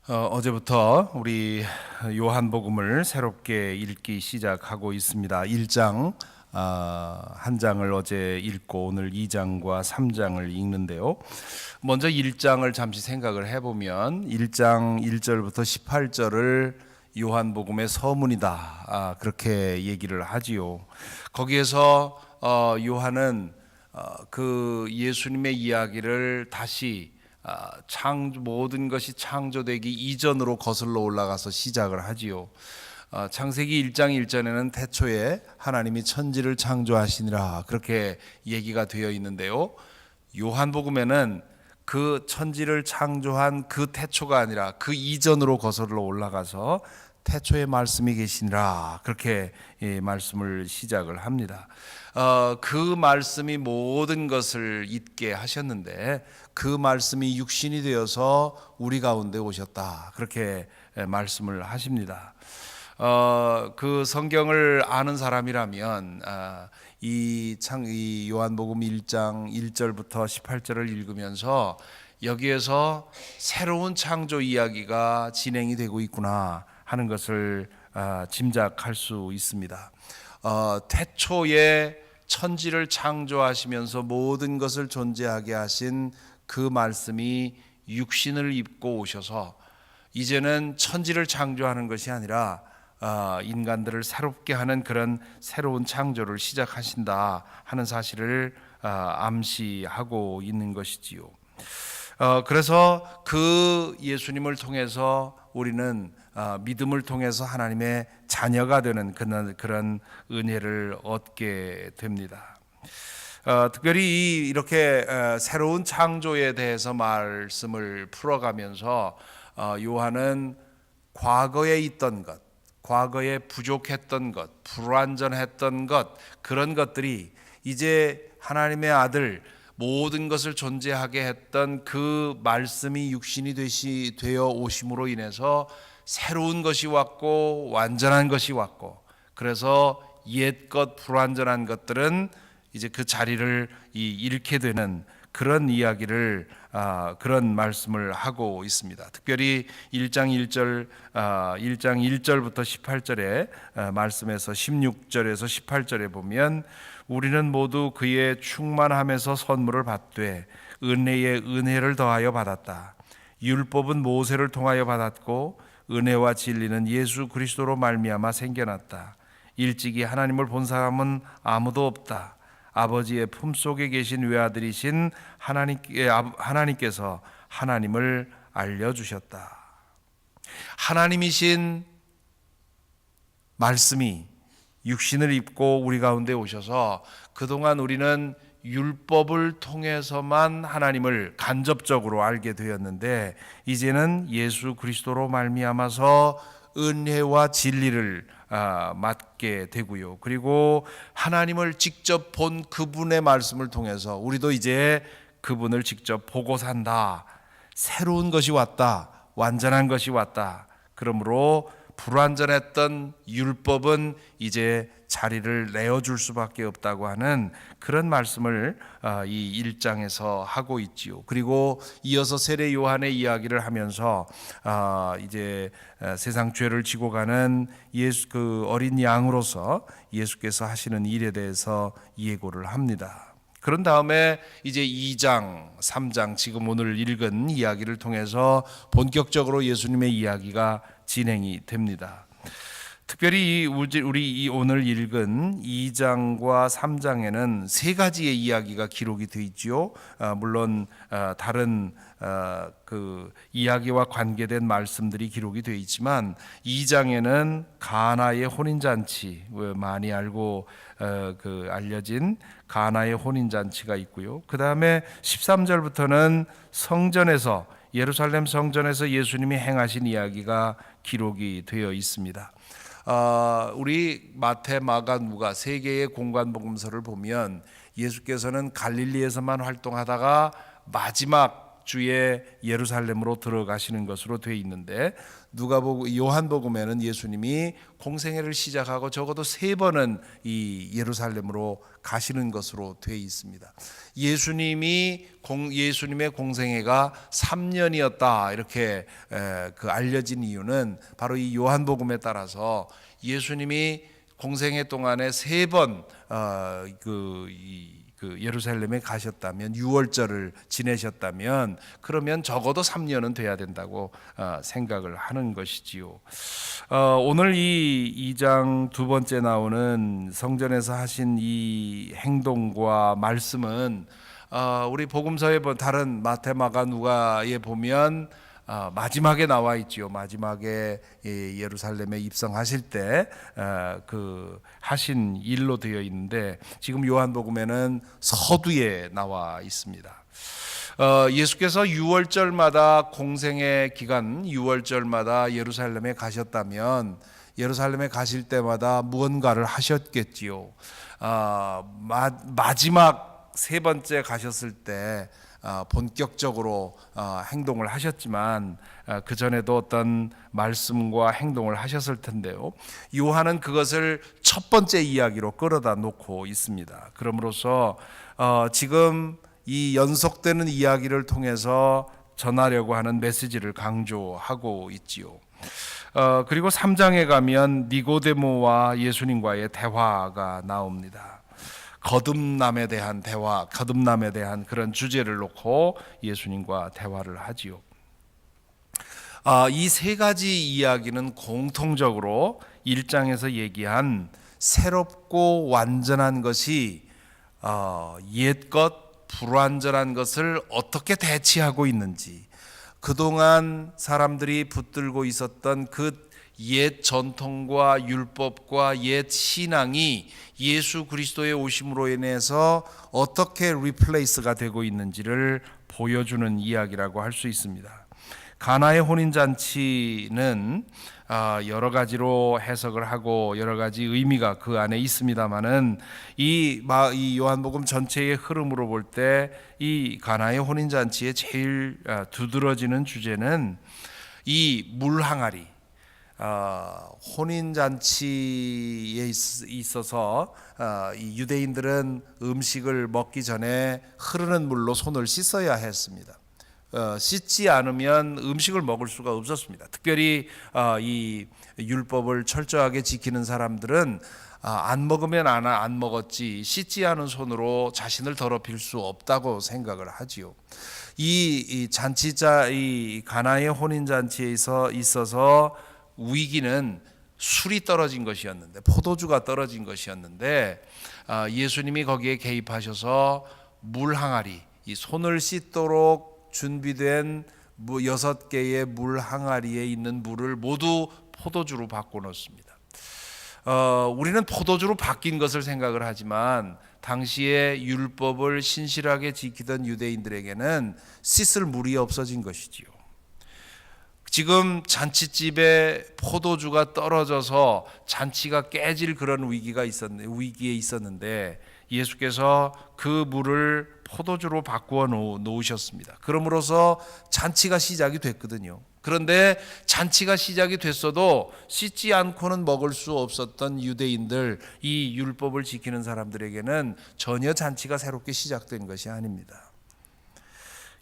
어제부터 우리 요한복음을 새롭게 읽기 시작하고 있습니다. 1장 한 장을 어제 읽고 오늘 2장과 3장을 읽는데요. 먼저 1장을 잠시 생각을 해보면 1장 1절부터 18절을 요한복음의 서문이다, 그렇게 얘기를 하지요. 거기에서 요한은 그 예수님의 이야기를 다시 모든 것이 창조되기 이전으로 거슬러 올라가서 시작을 하지요. 창세기 1장 1절에는 태초에 하나님이 천지를 창조하시니라, 그렇게 얘기가 되어 있는데요. 요한복음에는 그 천지를 창조한 그 태초가 아니라 그 이전으로 거슬러 올라가서 태초에 말씀이 계시니라, 그렇게 말씀을 시작을 합니다. 그 말씀이 모든 것을 있게 하셨는데 그 말씀이 육신이 되어서 우리 가운데 오셨다, 그렇게 말씀을 하십니다. 그 성경을 아는 사람이라면 이 요한복음 1장 1절부터 18절을 읽으면서 여기에서 새로운 창조 이야기가 진행이 되고 있구나 하는 것을 짐작할 수 있습니다. 태초에 천지를 창조하시면서 모든 것을 존재하게 하신 그 말씀이 육신을 입고 오셔서 이제는 천지를 창조하는 것이 아니라 인간들을 새롭게 하는 그런 새로운 창조를 시작하신다 하는 사실을 암시하고 있는 것이지요. 그래서 그 예수님을 통해서 우리는 믿음을 통해서 하나님의 자녀가 되는 그런 은혜를 얻게 됩니다. 특별히 이렇게 새로운 창조에 대해서 말씀을 풀어가면서 요한은 과거에 있던 것, 과거에 부족했던 것, 불완전했던 것, 그런 것들이 이제 하나님의 아들, 모든 것을 존재하게 했던 그 말씀이 육신이 되어 오심으로 인해서 새로운 것이 왔고 완전한 것이 왔고, 그래서 옛것 불완전한 것들은 이제 그 자리를 잃게 되는 그런 이야기를 그런 말씀을 하고 있습니다. 특별히 1장 1절부터 18절의 말씀에서 16절에서 18절에 보면 우리는 모두 그의 충만함에서 선물을 받되 은혜에 은혜를 더하여 받았다. 율법은 모세를 통하여 받았고 은혜와 진리는 예수 그리스도로 말미암아 생겨났다. 일찍이 하나님을 본 사람은 아무도 없다. 아버지의 품속에 계신 외아들이신 하나님께서 하나님을 알려주셨다. 하나님이신 말씀이 육신을 입고 우리 가운데 오셔서 그동안 우리는 율법을 통해서만 하나님을 간접적으로 알게 되었는데 이제는 예수 그리스도로 말미암아서 은혜와 진리를 맡게 되고요. 그리고 하나님을 직접 본 그분의 말씀을 통해서 우리도 이제 그분을 직접 보고 산다. 새로운 것이 왔다. 완전한 것이 왔다. 그러므로 불완전했던 율법은 이제 자리를 내어줄 수밖에 없다고 하는 그런 말씀을 이 1장에서 하고 있지요. 그리고 이어서 세례 요한의 이야기를 하면서 이제 세상 죄를 지고 가는 예수, 그 어린 양으로서 예수께서 하시는 일에 대해서 예고를 합니다. 그런 다음에 이제 2장, 3장 지금 오늘 읽은 이야기를 통해서 본격적으로 예수님의 이야기가 진행이 됩니다. 특별히 우리 오늘 읽은 2장과 3장에는 세 가지의 이야기가 기록이 되어 있죠. 물론 다른 그 이야기와 관계된 말씀들이 기록이 되어 있지만 2장에는 가나의 혼인잔치, 많이 알려진 가나의 혼인잔치가 있고요. 그 다음에 13절부터는 성전에서, 예루살렘 성전에서 예수님이 행하신 이야기가 기록이 되어 있습니다. 우리 마태, 마가, 누가 세 개의 공관복음서를 보면 예수께서는 갈릴리에서만 활동하다가 마지막 주에 예루살렘으로 들어가시는 것으로 되어 있는데 요한복음에는 예수님이 공생애를 시작하고 적어도 3번은 이 예루살렘으로 가시는 것으로 되어 있습니다. 예수님의 공생애가 3년이었다 이렇게 알려진 이유는 바로 이 요한복음에 따라서 예수님이 공생애 동안에 3번 예루살렘에 가셨다면, 유월절을 지내셨다면 그러면 적어도 3년은 돼야 된다고 생각을 하는 것이지요. 오늘 이 2장 두 번째 나오는 성전에서 하신 이 행동과 말씀은 우리 복음서에 다른 마태, 마가, 누가에 보면 마지막에 나와 있지요. 마지막에 예루살렘에 입성하실 때 하신 일로 되어 있는데, 지금 요한복음에는 서두에 나와 있습니다. 예수께서 6월절마다 공생의 기간 6월절마다 예루살렘에 가셨다면 예루살렘에 가실 때마다 무언가를 하셨겠지요. 마지막 3번째 가셨을 때 본격적으로 행동을 하셨지만 그 전에도 어떤 말씀과 행동을 하셨을 텐데요. 요한은 그것을 첫 번째 이야기로 끌어다 놓고 있습니다. 그러므로서 지금 이 연속되는 이야기를 통해서 전하려고 하는 메시지를 강조하고 있지요. 그리고 3장에 가면 니고데모와 예수님과의 대화가 나옵니다. 거듭남에 대한 대화, 거듭남에 대한 그런 주제를 놓고 예수님과 대화를 하지요. 이 3가지 이야기는 공통적으로 1장에서 얘기한 새롭고 완전한 것이 옛것, 불완전한 것을 어떻게 대치하고 있는지, 그동안 사람들이 붙들고 있었던 그 옛 전통과 율법과 옛 신앙이 예수 그리스도의 오심으로 인해서 어떻게 리플레이스가 되고 있는지를 보여주는 이야기라고 할 수 있습니다. 가나의 혼인잔치는 여러 가지로 해석을 하고 여러 가지 의미가 그 안에 있습니다만은 이 요한복음 전체의 흐름으로 볼 때 이 가나의 혼인잔치의 제일 두드러지는 주제는 이 물항아리, 혼인잔치에 있어서 이 유대인들은 음식을 먹기 전에 흐르는 물로 손을 씻어야 했습니다. 씻지 않으면 음식을 먹을 수가 없었습니다. 특별히 이 율법을 철저하게 지키는 사람들은 안 먹으면 안 먹었지 씻지 않은 손으로 자신을 더럽힐 수 없다고 생각을 하지요. 이 가나의 혼인잔치에 있어서 위기는 술이 떨어진 것이었는데, 포도주가 떨어진 것이었는데, 예수님이 거기에 개입하셔서 물 항아리, 이 손을 씻도록 준비된 6개의 물 항아리에 있는 물을 모두 포도주로 바꿔놓습니다. 우리는 포도주로 바뀐 것을 생각을 하지만 당시에 율법을 신실하게 지키던 유대인들에게는 씻을 물이 없어진 것이지요. 지금 잔치집에 포도주가 떨어져서 잔치가 깨질 그런 위기에 있었는데 예수께서 그 물을 포도주로 바꾸어 놓으셨습니다. 그러므로서 잔치가 시작이 됐거든요. 그런데 잔치가 시작이 됐어도 씻지 않고는 먹을 수 없었던 유대인들, 이 율법을 지키는 사람들에게는 전혀 잔치가 새롭게 시작된 것이 아닙니다.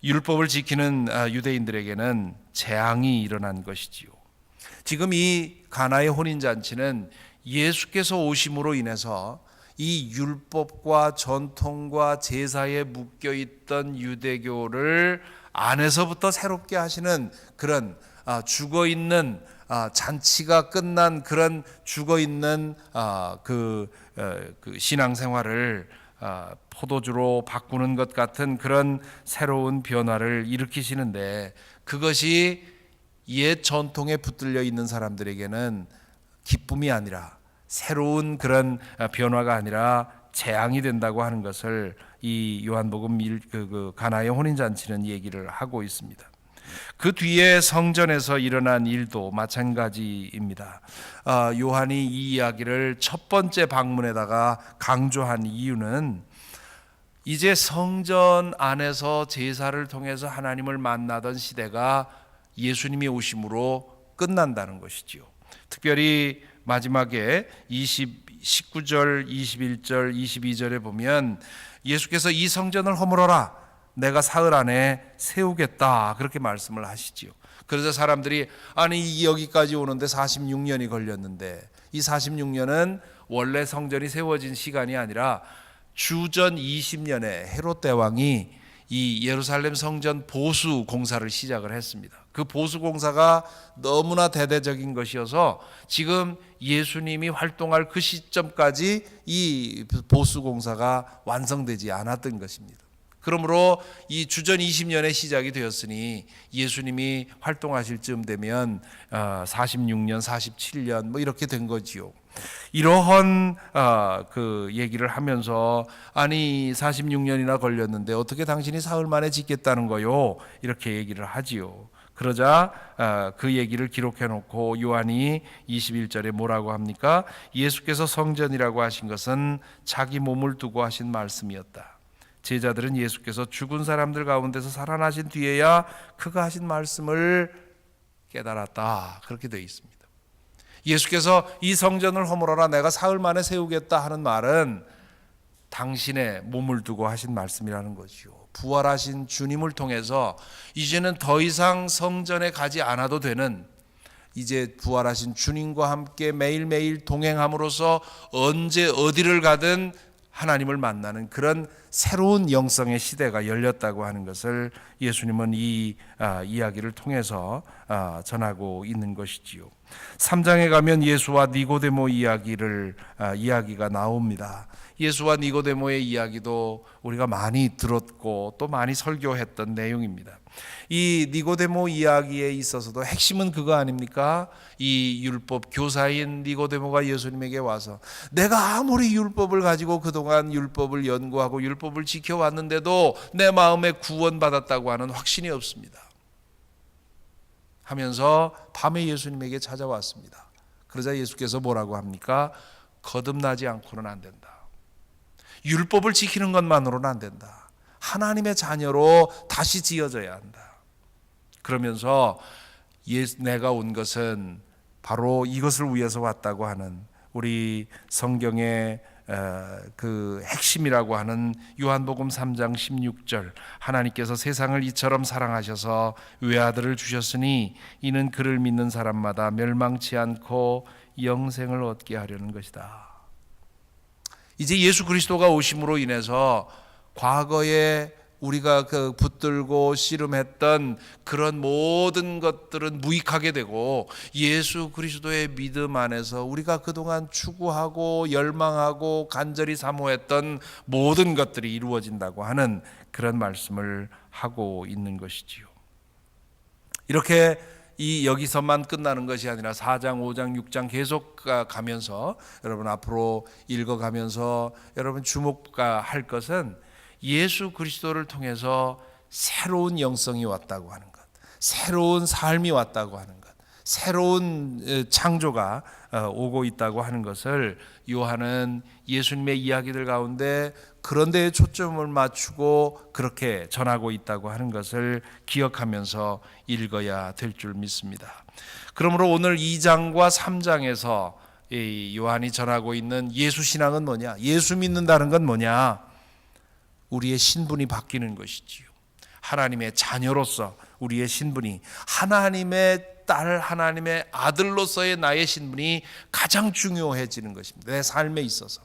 율법을 지키는 유대인들에게는 재앙이 일어난 것이지요. 지금 이 가나의 혼인잔치는 예수께서 오심으로 인해서 이 율법과 전통과 제사에 묶여있던 유대교를 안에서부터 새롭게 하시는 그런 죽어있는 잔치가 끝난 그런 죽어있는 그 신앙생활을 포도주로 바꾸는 것 같은 그런 새로운 변화를 일으키시는데, 그것이 옛 전통에 붙들려 있는 사람들에게는 기쁨이 아니라 새로운 그런 변화가 아니라 재앙이 된다고 하는 것을 이 요한복음 가나의 혼인잔치는 얘기를 하고 있습니다. 그 뒤에 성전에서 일어난 일도 마찬가지입니다. 요한이 이 이야기를 첫 번째 방문에다가 강조한 이유는 이제 성전 안에서 제사를 통해서 하나님을 만나던 시대가 예수님이 오심으로 끝난다는 것이지요. 특별히 마지막에 19절, 21절, 22절에 보면 예수께서 이 성전을 허물어라, 내가 사흘 안에 세우겠다, 그렇게 말씀을 하시지요. 그래서 사람들이 아니 여기까지 오는데 46년이 걸렸는데, 이 46년은 원래 성전이 세워진 시간이 아니라 주전 20년에 헤롯 대왕이 이 예루살렘 성전 보수 공사를 시작을 했습니다. 그 보수 공사가 너무나 대대적인 것이어서 지금 예수님이 활동할 그 시점까지 이 보수 공사가 완성되지 않았던 것입니다. 그러므로 이 주전 20년에 시작이 되었으니 예수님이 활동하실 즈음 되면 46년, 47년 뭐 이렇게 된 거지요. 이러한 그 얘기를 하면서 아니 46년이나 걸렸는데 어떻게 당신이 사흘 만에 짓겠다는 거요? 이렇게 얘기를 하지요. 그러자 그 얘기를 기록해 놓고 요한이 21절에 뭐라고 합니까? 예수께서 성전이라고 하신 것은 자기 몸을 두고 하신 말씀이었다. 제자들은 예수께서 죽은 사람들 가운데서 살아나신 뒤에야 그가 하신 말씀을 깨달았다, 그렇게 되어 있습니다. 예수께서 이 성전을 허물어라, 내가 사흘 만에 세우겠다 하는 말은 당신의 몸을 두고 하신 말씀이라는 거죠. 부활하신 주님을 통해서 이제는 더 이상 성전에 가지 않아도 되는, 이제 부활하신 주님과 함께 매일매일 동행함으로써 언제 어디를 가든 하나님을 만나는 그런 새로운 영성의 시대가 열렸다고 하는 것을 예수님은 이 이야기를 통해서 전하고 있는 것이지요. 3장에 가면 예수와 니고데모 이야기가 나옵니다. 예수와 니고데모의 이야기도 우리가 많이 들었고 또 많이 설교했던 내용입니다. 이 니고데모 이야기에 있어서도 핵심은 그거 아닙니까? 이 율법 교사인 니고데모가 예수님에게 와서 내가 아무리 율법을 가지고 그동안 율법을 연구하고 율법을 지켜왔는데도 내 마음에 구원받았다고 하는 확신이 없습니다 하면서 밤에 예수님에게 찾아왔습니다. 그러자 예수께서 뭐라고 합니까? 거듭나지 않고는 안 된다. 율법을 지키는 것만으로는 안 된다. 하나님의 자녀로 다시 지어져야 한다. 그러면서 내가 온 것은 바로 이것을 위해서 왔다고 하는 우리 성경의 그 핵심이라고 하는 요한복음 3장 16절, 하나님께서 세상을 이처럼 사랑하셔서 외아들을 주셨으니 이는 그를 믿는 사람마다 멸망치 않고 영생을 얻게 하려는 것이다. 이제 예수 그리스도가 오심으로 인해서 과거에 우리가 그 붙들고 씨름했던 그런 모든 것들은 무익하게 되고 예수 그리스도의 믿음 안에서 우리가 그동안 추구하고 열망하고 간절히 사모했던 모든 것들이 이루어진다고 하는 그런 말씀을 하고 있는 것이지요. 이렇게 여기서만 끝나는 것이 아니라 4장, 5장, 6장 계속 가면서 여러분 앞으로 읽어가면서 여러분 주목할 것은 예수 그리스도를 통해서 새로운 영성이 왔다고 하는 것, 새로운 삶이 왔다고 하는 것, 새로운 창조가 오고 있다고 하는 것을 요한은 예수님의 이야기들 가운데 그런 데에 초점을 맞추고 그렇게 전하고 있다고 하는 것을 기억하면서 읽어야 될 줄 믿습니다. 그러므로 오늘 2장과 3장에서 요한이 전하고 있는 예수 신앙은 뭐냐? 예수 믿는다는 건 뭐냐? 우리의 신분이 바뀌는 것이지요. 하나님의 자녀로서 우리의 신분이, 하나님의 딸, 하나님의 아들로서의 나의 신분이 가장 중요해지는 것입니다. 내 삶에 있어서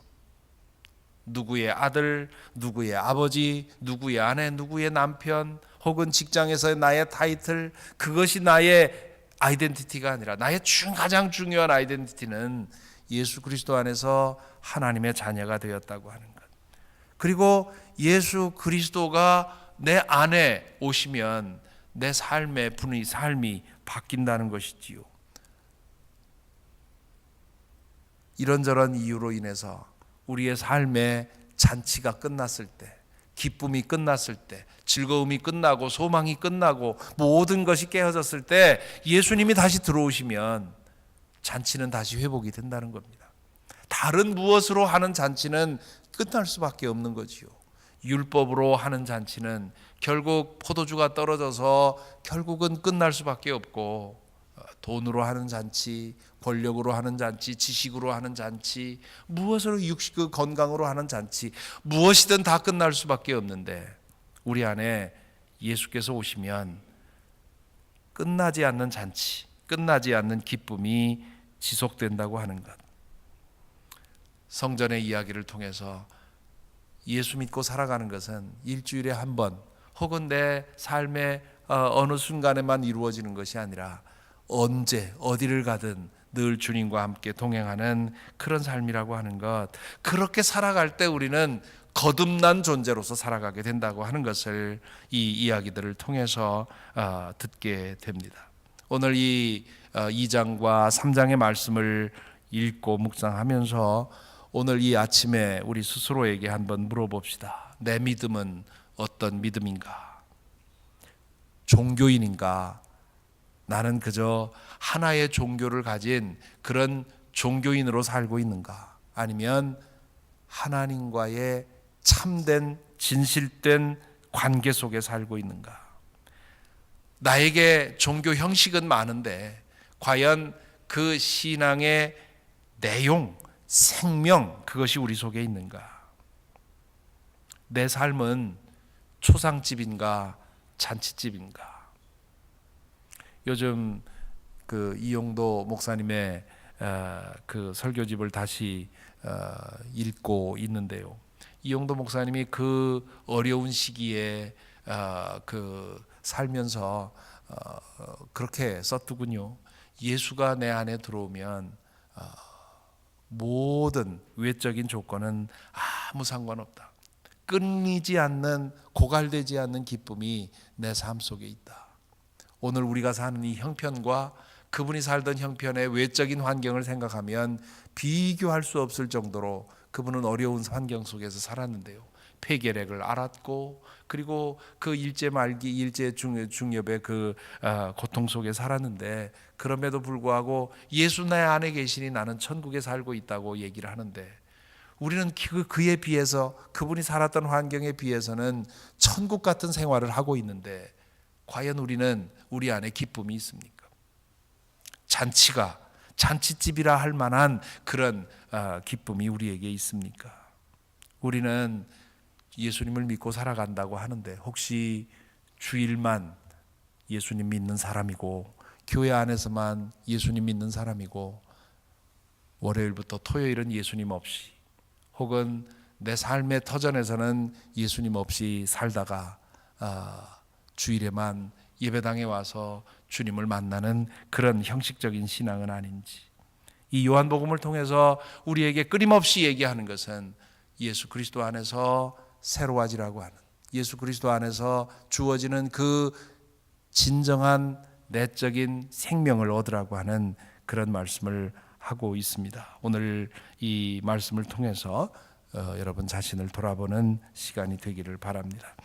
누구의 아들, 누구의 아버지, 누구의 아내, 누구의 남편, 혹은 직장에서의 나의 타이틀, 그것이 나의 아이덴티티가 아니라 나의 가장 중요한 아이덴티티는 예수 그리스도 안에서 하나님의 자녀가 되었다고 하는 것. 그리고 예수 그리스도가 내 안에 오시면 내 삶의 삶이 바뀐다는 것이지요. 이런저런 이유로 인해서 우리의 삶의 잔치가 끝났을 때, 기쁨이 끝났을 때, 즐거움이 끝나고 소망이 끝나고 모든 것이 깨어졌을 때 예수님이 다시 들어오시면 잔치는 다시 회복이 된다는 겁니다. 다른 무엇으로 하는 잔치는 끝날 수밖에 없는 거지요. 율법으로 하는 잔치는 결국 포도주가 떨어져서 결국은 끝날 수밖에 없고, 돈으로 하는 잔치, 권력으로 하는 잔치, 지식으로 하는 잔치, 무엇으로 육식 건강으로 하는 잔치, 무엇이든 다 끝날 수밖에 없는데, 우리 안에 예수께서 오시면 끝나지 않는 잔치, 끝나지 않는 기쁨이 지속된다고 하는 것. 성전의 이야기를 통해서 예수 믿고 살아가는 것은 일주일에 한 번 혹은 내 삶의 어느 순간에만 이루어지는 것이 아니라 언제 어디를 가든 늘 주님과 함께 동행하는 그런 삶이라고 하는 것. 그렇게 살아갈 때 우리는 거듭난 존재로서 살아가게 된다고 하는 것을 이 이야기들을 통해서 듣게 됩니다. 오늘 이 2장과 3장의 말씀을 읽고 묵상하면서 오늘 이 아침에 우리 스스로에게 한번 물어봅시다. 내 믿음은 어떤 믿음인가? 종교인인가? 나는 그저 하나의 종교를 가진 그런 종교인으로 살고 있는가? 아니면 하나님과의 참된 진실된 관계 속에 살고 있는가? 나에게 종교 형식은 많은데 과연 그 신앙의 내용, 생명, 그것이 우리 속에 있는가? 내 삶은 초상집인가 잔치집인가? 요즘 그 이용도 목사님의 그 설교집을 다시 읽고 있는데요. 이용도 목사님이 그 어려운 시기에 그 살면서 그렇게 썼더군요. 예수가 내 안에 들어오면 모든 외적인 조건은 아무 상관없다. 끊이지 않는, 고갈되지 않는 기쁨이 내 삶 속에 있다. 오늘 우리가 사는 이 형편과 그분이 살던 형편의 외적인 환경을 생각하면 비교할 수 없을 정도로 그분은 어려운 환경 속에서 살았는데요. 폐결핵을 앓았고, 그리고 그 일제 말기, 일제 중엽의 그 고통 속에 살았는데, 그럼에도 불구하고 예수 내 안에 계시니 나는 천국에 살고 있다고 얘기를 하는데, 우리는 그에 비해서, 그분이 살았던 환경에 비해서는 천국 같은 생활을 하고 있는데, 과연 우리는 우리 안에 기쁨이 있습니까? 잔치집이라 할 만한 그런 기쁨이 우리에게 있습니까? 우리는 예수님을 믿고 살아간다고 하는데 혹시 주일만 예수님 믿는 사람이고 교회 안에서만 예수님 믿는 사람이고 월요일부터 토요일은 예수님 없이, 혹은 내 삶의 터전에서는 예수님 없이 살다가 주일에만 예배당에 와서 주님을 만나는 그런 형식적인 신앙은 아닌지, 이 요한복음을 통해서 우리에게 끊임없이 얘기하는 것은 예수 그리스도 안에서 새로워지라고 하는, 예수 그리스도 안에서 주어지는 그 진정한 내적인 생명을 얻으라고 하는 그런 말씀을 하고 있습니다. 오늘 이 말씀을 통해서 여러분 자신을 돌아보는 시간이 되기를 바랍니다.